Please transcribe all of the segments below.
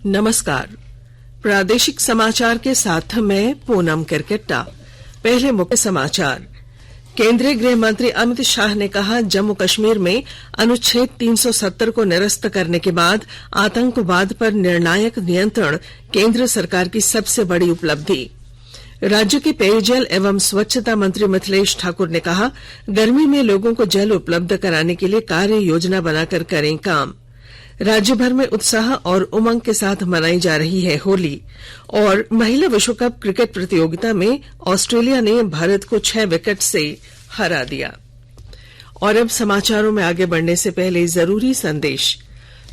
नमस्कार। प्रादेशिक समाचार के साथ मैं पूनम किरकिट्टा। पहले मुख्य समाचार। केंद्रीय गृह मंत्री अमित शाह ने कहा, जम्मू कश्मीर में अनुच्छेद 370 को निरस्त करने के बाद आतंकवाद पर निर्णायक नियंत्रण केंद्र सरकार की सबसे बड़ी उपलब्धि। राज्य के पेयजल एवं स्वच्छता मंत्री मिथिलेश ठाकुर ने कहा, गर्मी में लोगों को जल उपलब्ध कराने के लिए कार्य योजना बनाकर करें काम। राज्य भर में उत्साह और उमंग के साथ मनाई जा रही है होली। और महिला विश्व कप क्रिकेट प्रतियोगिता में ऑस्ट्रेलिया ने भारत को 6 विकेट से हरा दिया। और अब समाचारों में आगे बढ़ने से पहले जरूरी संदेश।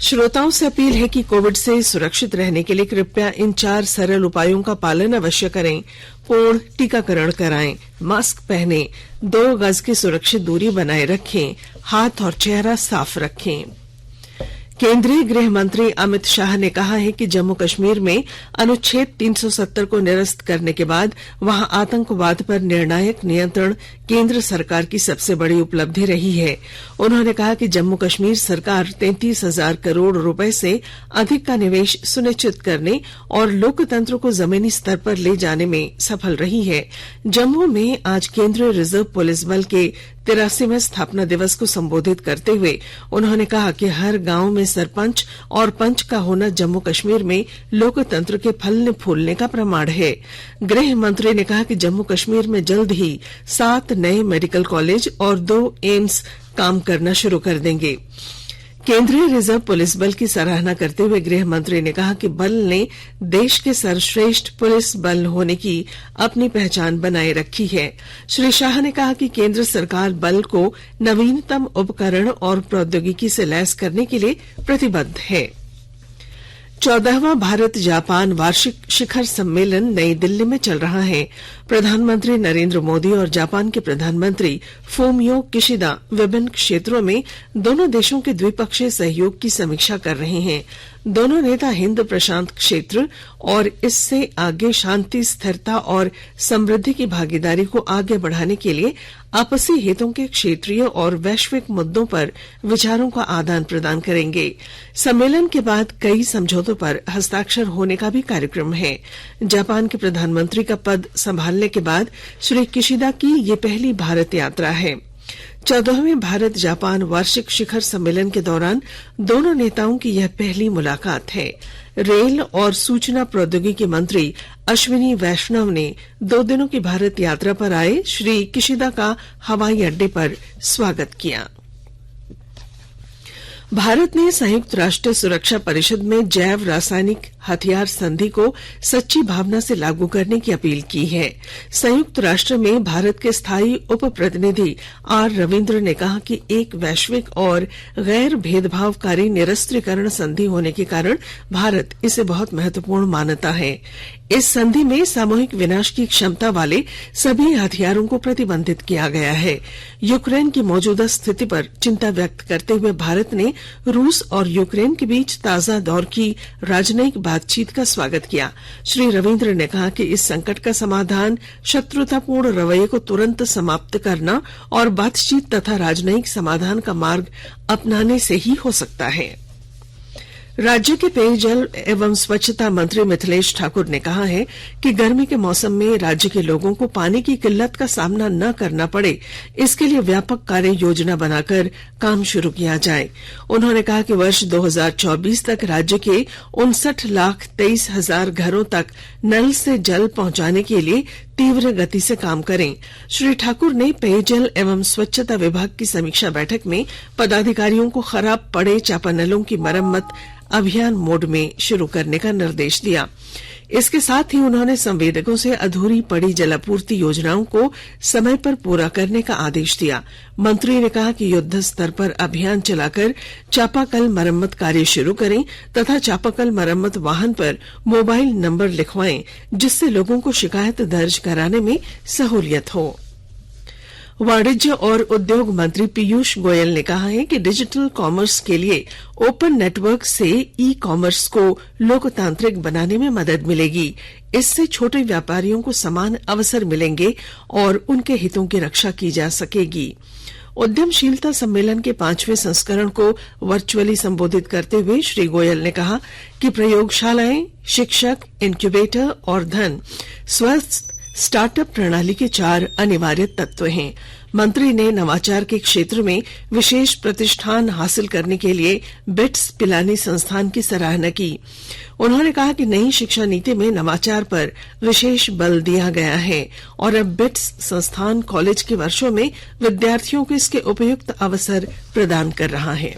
श्रोताओं से अपील है कि कोविड से सुरक्षित रहने के लिए कृपया इन 4 सरल उपायों का पालन अवश्य करें। पूर्ण टीकाकरण कराएं, मास्क पहनें, 2 गज की सुरक्षित दूरी बनाए रखें, हाथ और चेहरा साफ रखें। केंद्रीय गृह मंत्री अमित शाह ने कहा है कि जम्मू कश्मीर में अनुच्छेद 370 को निरस्त करने के बाद वहां आतंकवाद पर निर्णायक नियंत्रण केंद्र सरकार की सबसे बड़ी उपलब्धि रही है। उन्होंने कहा कि जम्मू कश्मीर सरकार 33,000 करोड़ रुपए से अधिक का निवेश सुनिश्चित करने और लोकतंत्र को जमीनी स्तर पर ले जाने में सफल रही है। जम्मू में आज केंद्रीय रिजर्व पुलिस बल के 83वें स्थापना दिवस को संबोधित करते हुए उन्होंने कहा कि हर गांव में सरपंच और पंच का होना जम्मू कश्मीर में लोकतंत्र के फलने फूलने का प्रमाण है। गृह मंत्री ने कहा कि जम्मू कश्मीर में जल्द ही 7 नए मेडिकल कॉलेज और 2 एम्स काम करना शुरू कर देंगे। केंद्रीय रिजर्व पुलिस बल की सराहना करते हुए गृह मंत्री ने कहा कि बल ने देश के सर्वश्रेष्ठ पुलिस बल होने की अपनी पहचान बनाए रखी है। श्री शाह ने कहा कि केंद्र सरकार बल को नवीनतम उपकरण और प्रौद्योगिकी से लैस करने के लिए प्रतिबद्ध है। 14वां भारत जापान वार्षिक शिखर सम्मेलन नई दिल्ली में चल रहा है। प्रधानमंत्री नरेंद्र मोदी और जापान के प्रधानमंत्री फूमियो किशिदा विभिन्न क्षेत्रों में दोनों देशों के द्विपक्षीय सहयोग की समीक्षा कर रहे हैं। दोनों नेता हिंद प्रशांत क्षेत्र और इससे आगे शांति, स्थिरता और समृद्धि की भागीदारी को आगे बढ़ाने के लिए आपसी हितों के क्षेत्रीय और वैश्विक मुद्दों पर विचारों का आदान प्रदान करेंगे। सम्मेलन के बाद कई समझौतों पर हस्ताक्षर होने का भी कार्यक्रम है। जापान के प्रधानमंत्री का पद संभालने के बाद श्री किशिदा की ये पहली भारत यात्रा है। 14वें भारत जापान वार्षिक शिखर सम्मेलन के दौरान दोनों नेताओं की यह पहली मुलाकात है। रेल और सूचना प्रौद्योगिकी मंत्री अश्विनी वैष्णव ने 2 दिनों की भारत यात्रा पर आए श्री किशिदा का हवाई अड्डे पर स्वागत किया। भारत ने संयुक्त राष्ट्र सुरक्षा परिषद में जैव रासायनिक हथियार संधि को सच्ची भावना से लागू करने की अपील की है। संयुक्त राष्ट्र में भारत के स्थायी उप प्रतिनिधि आर रविंद्र ने कहा कि एक वैश्विक और गैर भेदभावकारी निरस्त्रीकरण संधि होने के कारण भारत इसे बहुत महत्वपूर्ण मानता है। इस संधि में सामूहिक विनाश की क्षमता वाले सभी हथियारों को प्रतिबंधित किया गया है। यूक्रेन की मौजूदा स्थिति पर चिंता व्यक्त करते हुए भारत ने रूस और यूक्रेन के बीच ताजा दौर की राजनयिक बातचीत का स्वागत किया। श्री रविंद्र ने कहा कि इस संकट का समाधान शत्रुतापूर्ण रवैये को तुरंत समाप्त करना और बातचीत तथा राजनयिक समाधान का मार्ग अपनाने से ही हो सकता है। राज्य के पेयजल एवं स्वच्छता मंत्री मिथिलेश ठाकुर ने कहा है कि गर्मी के मौसम में राज्य के लोगों को पानी की किल्लत का सामना न करना पड़े, इसके लिए व्यापक कार्य योजना बनाकर काम शुरू किया जाए। उन्होंने कहा कि वर्ष 2024 तक राज्य के 59,23,000 घरों तक नल से जल पहुंचाने के लिए तीव्र गति से काम करें। श्री ठाकुर ने पेयजल एवं स्वच्छता विभाग की समीक्षा बैठक में पदाधिकारियों को खराब पड़े चापानलों की मरम्मत अभियान मोड में शुरू करने का निर्देश दिया। इसके साथ ही उन्होंने संवेदकों से अधूरी पड़ी जलापूर्ति योजनाओं को समय पर पूरा करने का आदेश दिया। मंत्री ने कहा कि युद्ध स्तर पर अभियान चलाकर चापाकल मरम्मत कार्य शुरू करें तथा चापाकल मरम्मत वाहन पर मोबाइल नंबर लिखवाएं, जिससे लोगों को शिकायत दर्ज कराने में सहूलियत हो। वाणिज्य और उद्योग मंत्री पीयूष गोयल ने कहा है कि डिजिटल कॉमर्स के लिए ओपन नेटवर्क से ई कॉमर्स को लोकतांत्रिक बनाने में मदद मिलेगी। इससे छोटे व्यापारियों को समान अवसर मिलेंगे और उनके हितों की रक्षा की जा सकेगी। उद्यमशीलता सम्मेलन के 5वें संस्करण को वर्चुअली संबोधित करते हुए श्री गोयल ने कहा कि प्रयोगशालाएं, शिक्षक, इनक्यूबेटर और धन स्वस्थ स्टार्टअप प्रणाली के 4 अनिवार्य तत्व हैं। मंत्री ने नवाचार के क्षेत्र में विशेष प्रतिष्ठान हासिल करने के लिए बिट्स पिलानी संस्थान की सराहना की। उन्होंने कहा कि नई शिक्षा नीति में नवाचार पर विशेष बल दिया गया है और अब बिट्स संस्थान कॉलेज के वर्षों में विद्यार्थियों को इसके उपयुक्त अवसर प्रदान कर रहा है।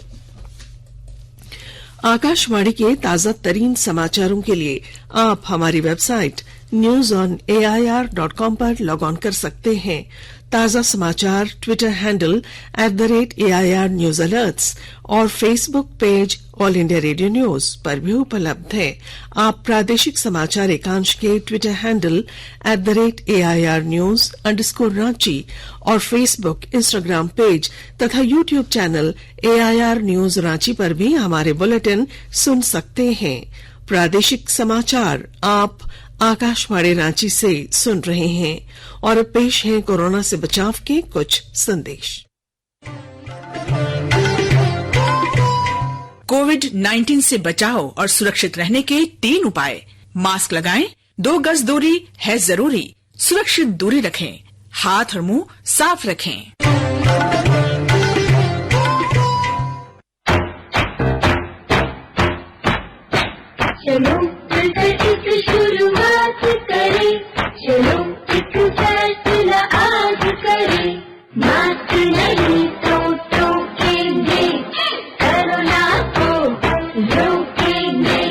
आकाशवाणी के ताजा तरीन समाचारों के लिए आप हमारी वेबसाइट newsonair.com पर लॉग ऑन कर सकते हैं। ताजा समाचार Twitter handle @AIR News Alerts और Facebook page all India radio news पर भी उपलब्ध है। आप प्रादेशिक समाचार एकांश के ट्विटर हैंडल @AIR News_Ranchi और फेसबुक, इंस्टाग्राम पेज तथा YouTube channel AIR News Ranchi पर भी हमारे बुलेटिन सुन सकते हैं। प्रादेशिक समाचार आप आकाशवाणी रांची से सुन रहे हैं और अब पेश है कोरोना से बचाव के कुछ संदेश। कोविड-19 से बचाव और सुरक्षित रहने के 3 उपाय। मास्क लगाएं, 2 गज दूरी है जरूरी, सुरक्षित दूरी रखें, हाथ और मुंह साफ रखें। चलो मिलकर एक शुरुआत करें, चलो एक फैसला आज करें, मास्क नहीं तो टोकेंगे, कोरोना को रोकेंगे।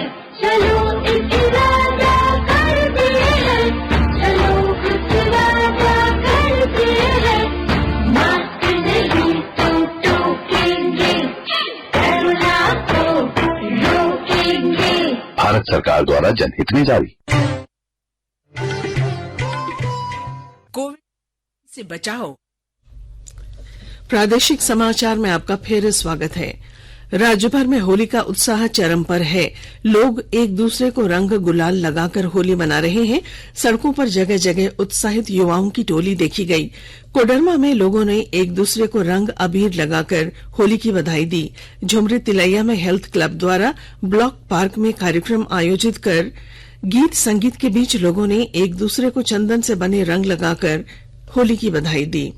चलो एक वादा करते हैं, चलो कुछ वादा करते हैं, मास्क नहीं तो टोकेंगे, कोरोना को रोकेंगे। भारत सरकार द्वारा जनहित में जारी। कोविड से बचाओ। प्रादेशिक समाचार में आपका फिर स्वागत है। राज्य भर में होली का उत्साह चरम पर है। लोग एक दूसरे को रंग गुलाल लगाकर होली मना रहे हैं। सड़कों पर जगह जगह उत्साहित युवाओं की टोली देखी गई। कोडरमा में लोगों ने एक दूसरे को रंग अबीर लगाकर होली की बधाई दी। झुमरी तिलैया में हेल्थ क्लब द्वारा ब्लॉक पार्क में कार्यक्रम आयोजित कर गीत संगीत के बीच लोगों ने एक दूसरे को चंदन से बने रंग लगाकर होली की बधाई दी।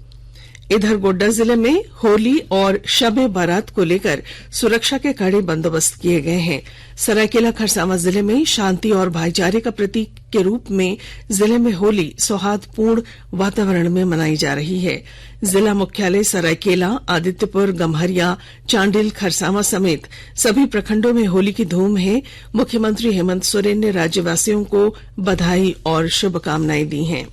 इधर गोड्डा जिले में होली और शब-ए बारात को लेकर सुरक्षा के कड़े बंदोबस्त किए गए हैं। सरायकेला खरसावां जिले में शांति और भाईचारे का प्रतीक के रूप में जिले में होली सौहार्दपूर्ण वातावरण में मनाई जा रही है। जिला मुख्यालय सरायकेला, आदित्यपुर, गम्हरिया, चांडिल, खरसावां समेत सभी प्रखंडों में होली की धूम है। मुख्यमंत्री हेमंत सोरेन ने राज्यवासियों को बधाई और शुभकामनाएं दी हैं।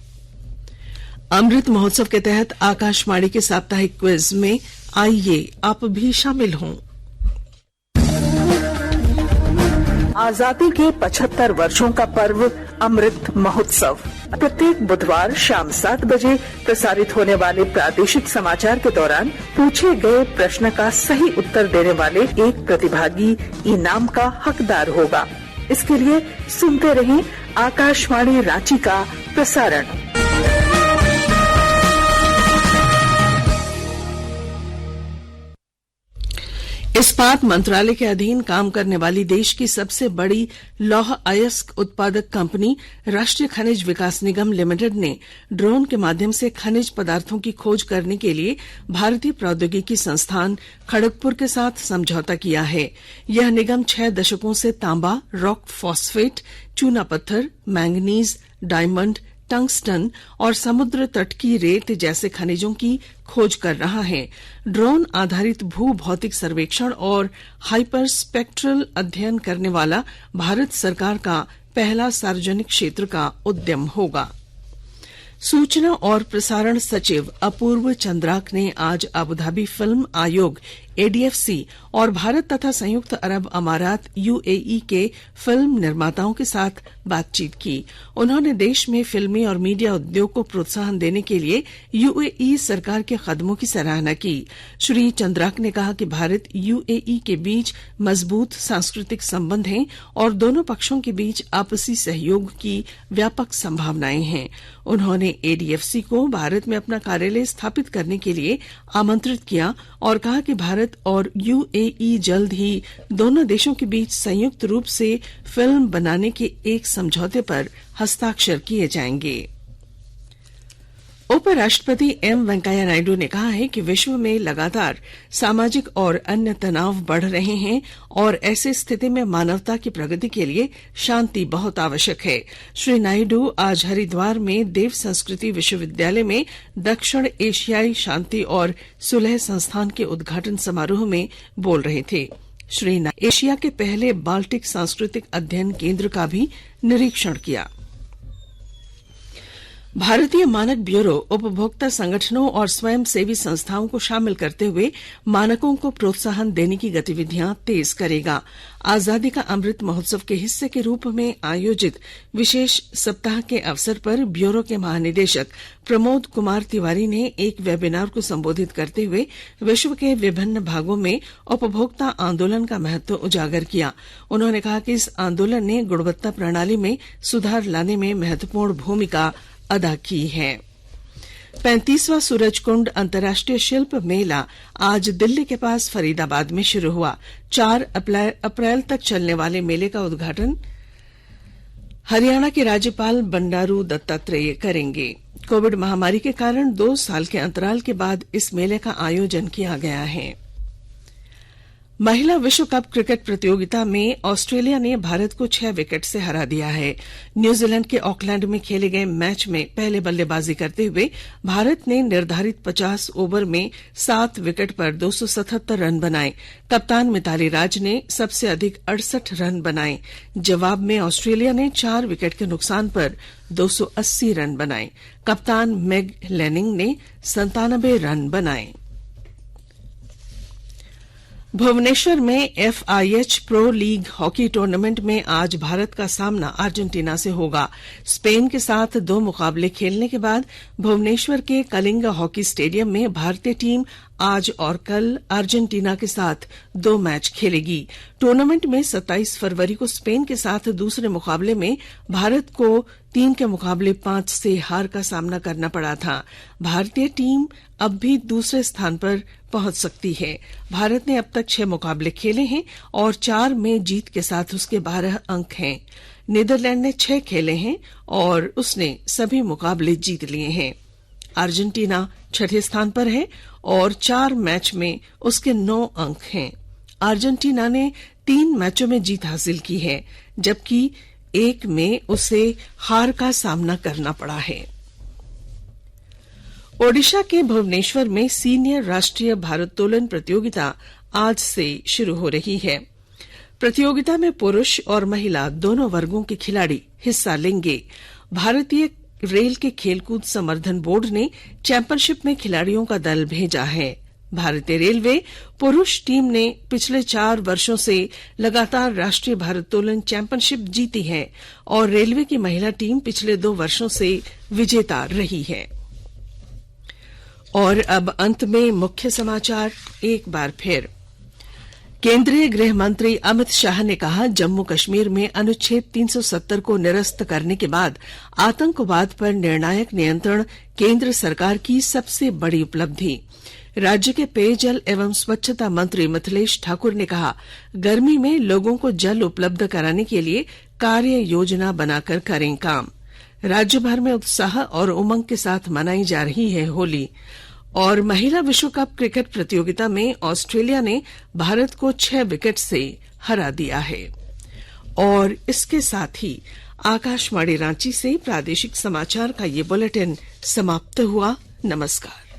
अमृत महोत्सव के तहत आकाशवाणी के साप्ताहिक क्विज में आइए आप भी शामिल हों। आजादी के 75 वर्षों का पर्व अमृत महोत्सव प्रत्येक बुधवार शाम 7 बजे प्रसारित होने वाले प्रादेशिक समाचार के दौरान पूछे गए प्रश्न का सही उत्तर देने वाले एक प्रतिभागी इनाम का हकदार होगा। इसके लिए सुनते रहें आकाशवाणी रांची का प्रसारण। इस्पात मंत्रालय के अधीन काम करने वाली देश की सबसे बड़ी लौह अयस्क उत्पादक कंपनी राष्ट्रीय खनिज विकास निगम लिमिटेड ने ड्रोन के माध्यम से खनिज पदार्थों की खोज करने के लिए भारतीय प्रौद्योगिकी संस्थान खड़गपुर के साथ समझौता किया है। यह निगम 6 दशकों से तांबा, रॉक फॉस्फेट, चूना पत्थर, मैंगनीज, डायमंड, टंगस्टन और समुद्र तट की रेत जैसे खनिजों की खोज कर रहा है। ड्रोन आधारित भू भौतिक सर्वेक्षण और हाइपर स्पेक्ट्रल अध्ययन करने वाला भारत सरकार का पहला सार्वजनिक क्षेत्र का उद्यम होगा। सूचना और प्रसारण सचिव अपूर्व चंद्राक ने आज अबुधाबी फिल्म आयोग एडीएफसी और भारत तथा संयुक्त अरब अमारात यूएई के फिल्म निर्माताओं के साथ बातचीत की। उन्होंने देश में फिल्मी और मीडिया उद्योग को प्रोत्साहन देने के लिए यूएई सरकार के कदमों की सराहना की। श्री चंद्राक ने कहा कि भारत यूएई के बीच मजबूत सांस्कृतिक संबंध हैं और दोनों पक्षों के बीच आपसी सहयोग की व्यापक संभावनाएं हैं। उन्होंने एडीएफसी को भारत में अपना कार्यालय स्थापित करने के लिए आमंत्रित किया और कहा कि भारत और यूएई जल्द ही दोनों देशों के बीच संयुक्त रूप से फिल्म बनाने के एक समझौते पर हस्ताक्षर किए जाएंगे। उपराष्ट्रपति एम वेंकैया नायडू ने कहा है कि विश्व में लगातार सामाजिक और अन्य तनाव बढ़ रहे हैं और ऐसी स्थिति में मानवता की प्रगति के लिए शांति बहुत आवश्यक है। श्री नायडू आज हरिद्वार में देव संस्कृति विश्वविद्यालय में दक्षिण एशियाई शांति और सुलह संस्थान के उद्घाटन समारोह में बोल रहे थे। श्री नायडू एशिया के पहले बाल्टिक सांस्कृतिक अध्ययन केंद्र का भी निरीक्षण किया। भारतीय मानक ब्यूरो उपभोक्ता संगठनों और स्वयंसेवी संस्थाओं को शामिल करते हुए मानकों को प्रोत्साहन देने की गतिविधियां तेज करेगा। आजादी का अमृत महोत्सव के हिस्से के रूप में आयोजित विशेष सप्ताह के अवसर पर ब्यूरो के महानिदेशक प्रमोद कुमार तिवारी ने एक वेबिनार को संबोधित करते हुए विश्व के विभिन्न भागों में उपभोक्ता आंदोलन का महत्व उजागर किया। उन्होंने कहा कि इस आंदोलन ने गुणवत्ता प्रणाली में सुधार लाने में महत्वपूर्ण भूमिका अदा की है। 35वां सूरजकुंड अंतर्राष्ट्रीय शिल्प मेला आज दिल्ली के पास फरीदाबाद में शुरू हुआ। 4 अप्रैल तक चलने वाले मेले का उद्घाटन हरियाणा के राज्यपाल बंडारू दत्तात्रेय करेंगे। कोविड महामारी के कारण 2 साल के अंतराल के बाद इस मेले का आयोजन किया गया है। महिला विश्व कप क्रिकेट प्रतियोगिता में ऑस्ट्रेलिया ने भारत को 6 विकेट से हरा दिया है। न्यूजीलैंड के ऑकलैंड में खेले गए मैच में पहले बल्लेबाजी करते हुए भारत ने निर्धारित 50 ओवर में 7 विकेट पर 277 रन बनाए। कप्तान मिताली राज ने सबसे अधिक 68 रन बनाए। जवाब में ऑस्ट्रेलिया ने 4 विकेट के नुकसान पर 280 रन बनाए। कप्तान मेग लेनिंग ने 97 रन बनाए। भुवनेश्वर में FIH pro league hockey tournament में आज भारत का सामना अर्जेंटीना से होगा। स्पेन के साथ 2 मुकाबले खेलने के बाद भुवनेश्वर के कलिंगा हॉकी स्टेडियम में भारतीय टीम आज और कल अर्जेंटीना के साथ 2 मैच खेलेगी। टूर्नामेंट में 27 फरवरी को स्पेन के साथ दूसरे मुकाबले में भारत को 3 के मुकाबले 5 से हार का सामना करना पड़ा था। भारतीय टीम अब भी दूसरे स्थान पर पहुंच सकती है। भारत ने अब तक 6 मुकाबले खेले हैं और 4 में जीत के साथ उसके 12 अंक हैं। नीदरलैंड ने 6 खेले हैं और उसने सभी मुकाबले जीत लिए हैं। अर्जेंटीना 6ठे स्थान पर है और 4 मैच में उसके 9 अंक हैं। अर्जेंटीना ने 3 मैचों में जीत हासिल की है, जबकि 1 में उसे हार का सामना करना पड़ा है। ओडिशा के भुवनेश्वर में सीनियर राष्ट्रीय भारोत्तोलन प्रतियोगिता आज से शुरू हो रही है। प्रतियोगिता में पुरुष और महिला दोनों वर्गों के खिलाड़ी हिस्सा लेंगे। भारतीय रेल के खेलकूद संवर्धन बोर्ड ने चैंपियनशिप में खिलाड़ियों का दल भेजा है। भारतीय रेलवे पुरुष टीम ने पिछले 4 वर्षों से लगातार राष्ट्रीय भारोत्तोलन चैंपियनशिप जीती है और रेलवे की महिला टीम पिछले 2 वर्षों से विजेता रही है। और अब अंत में मुख्य समाचार एक बार फिर। केंद्रीय गृह मंत्री अमित शाह ने कहा, जम्मू कश्मीर में अनुच्छेद 370 को निरस्त करने के बाद आतंकवाद पर निर्णायक नियंत्रण केंद्र सरकार की सबसे बड़ी उपलब्धि। राज्य के पेयजल एवं स्वच्छता मंत्री मिथिलेश ठाकुर ने कहा, गर्मी में लोगों को जल उपलब्ध कराने के लिए कार्य योजना बनाकर करें काम। राज्य भर में उत्साह और उमंग के साथ मनाई जा रही है होली। और महिला विश्व कप क्रिकेट प्रतियोगिता में ऑस्ट्रेलिया ने भारत को 6 विकेट से हरा दिया है। और इसके साथ ही आकाशवाणी रांची से प्रादेशिक समाचार का ये बुलेटिन समाप्त हुआ। नमस्कार।